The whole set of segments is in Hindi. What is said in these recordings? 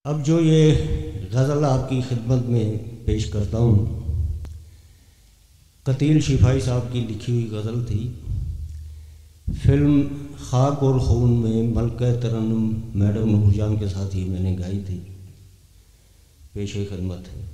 अब जो ये गज़ल आपकी खिदमत में पेश करता हूँ, कतील शिफाई साहब की लिखी हुई गज़ल थी। फिल्म खाक और खून में मलका तरन्नुम मैडम नूरजान के साथ ही मैंने गाई थी। पेश खिदमत है।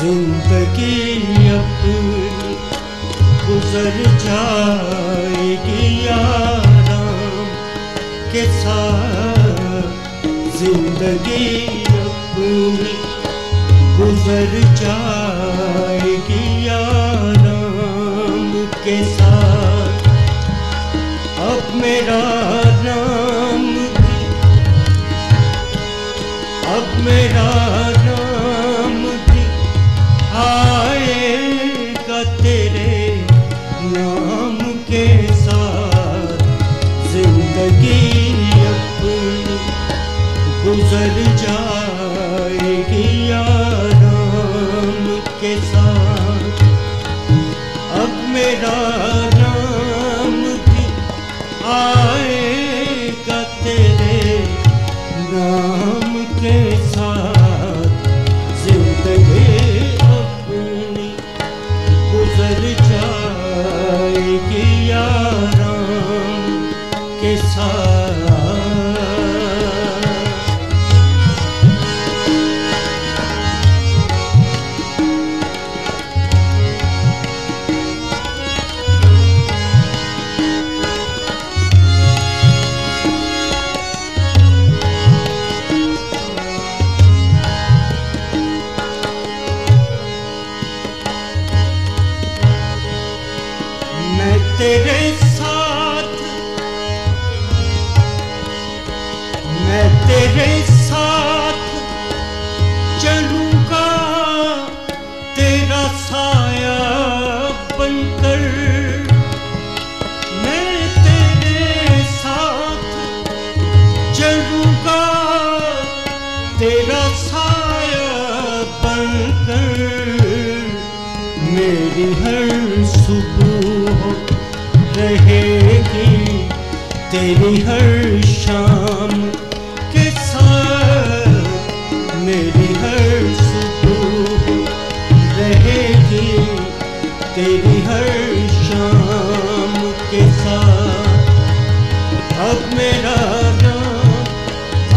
जिंदगी अपनी गुजर जाएगी आराम के साथ। जिंदगी अपनी गुजर जाएगी आराम के साथ। अब मेरा नाम भी, अब मेरा नाम भी आएगा तेरे नाम के साथ। जिंदगी अपनी गुजर जाएगी आराम के साथ। अब मेरा नाम भी आएगा तेरे नाम के साथ। जिंदगी अपनी गुजर जाएगी आराम के साथ। तेरे साथ, मैं तेरे साथ चलूंगा, तेरा साया बनकर। मैं तेरे साथ चलूंगा, तेरा साया बनकर। मेरी हर सुबह रहेगी तेरी हर शाम के अब मेरा नाम,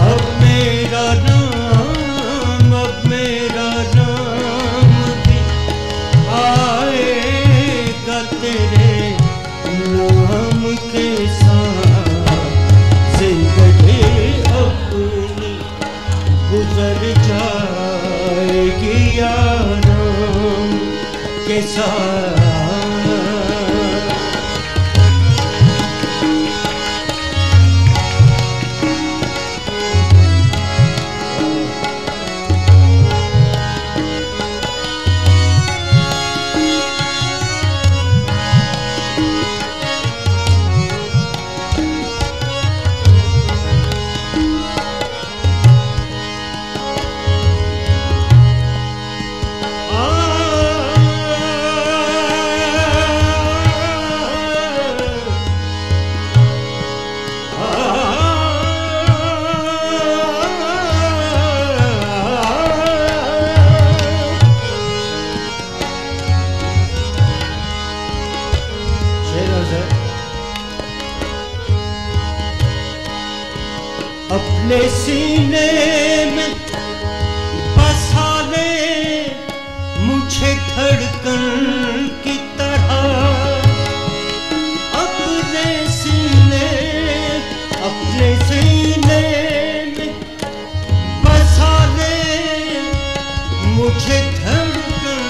अब मेरा नाम, अब मेरा नाम भी आएगा तेरे नाम के साथ। जिंदगी अपनी गुजर जाएगी यारों के साथ। अपने सीने में बसा ले मुझे धड़कन की तरह। अपने सीने में बसा ले मुझे धड़कन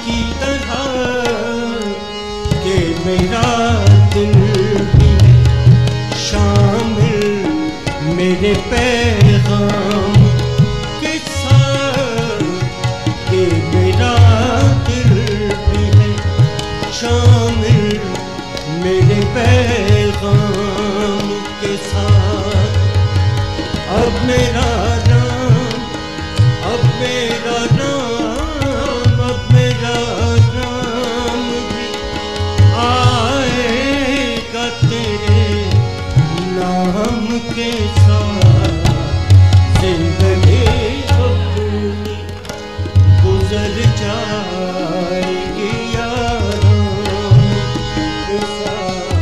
की तरह। कि मेरा दिल भी शामिल मेरे पैगाम के साथ। कि मेरा दिल भी है शामिल मेरे पैगाम के साथ। अब मेरा नाम, अब मेरा नाम, अब मेरा नाम भी आएगा तेरे नाम के साथ। जिंदगी अपनी गुजर जाएगी यारों के साथ।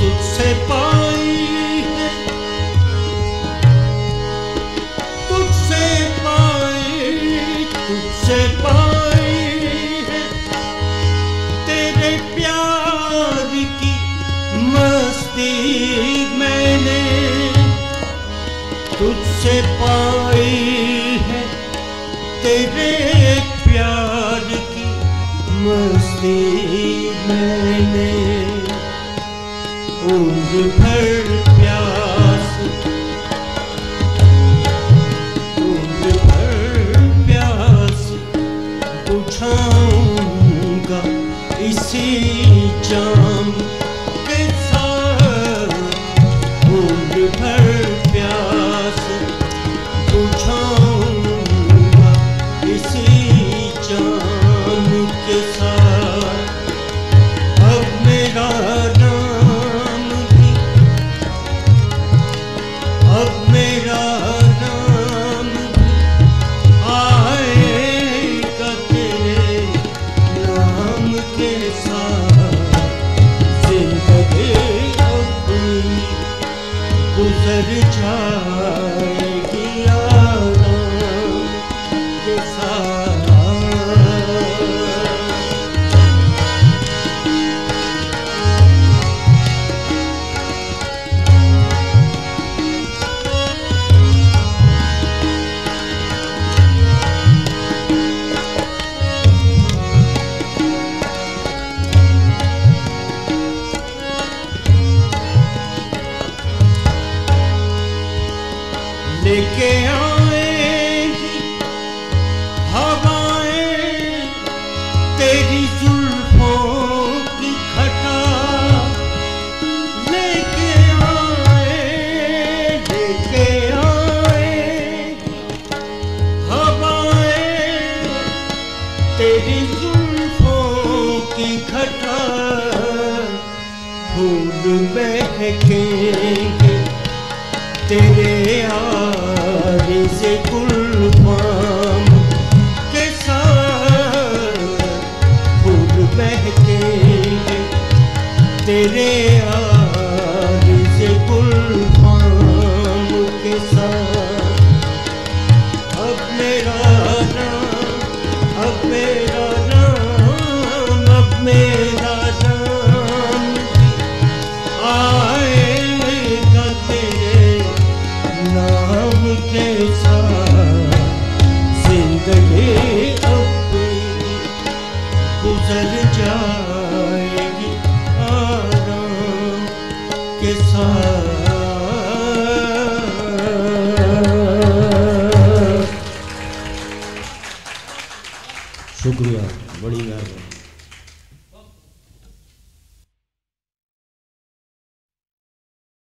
तुझसे पाई है, तुझसे पाई, तुझसे पाई है तेरे प्यार की मस्ती मैंने। तुझसे पाई है तेरे प्यार की मस्ती मैंने। उम्र भर प्यास, उम्र भर प्यास बुझाऊंगा इसी जाम के साथ। उम्र भर प्यास बुझाऊंगा इसी जाम के साथ। अब मेरा गुजर जाएगी यारों के साथ। लेके आएगी हवाएं तेरी जुल्फों की घटा। लेके बहकेंगे तेरे यार से गुलफाम के साथ, फूल बहकेंगे तेरे यार से गुलफाम के साथ। अब मेरा नाम, अब मेरा नाम, अब मेरा नाम आएगा तेरे नाम के साथ। जिंदगी अपनी गुजर जाएगी आराम के साथ। शुक्रिया, बड़ी मेहरबानी।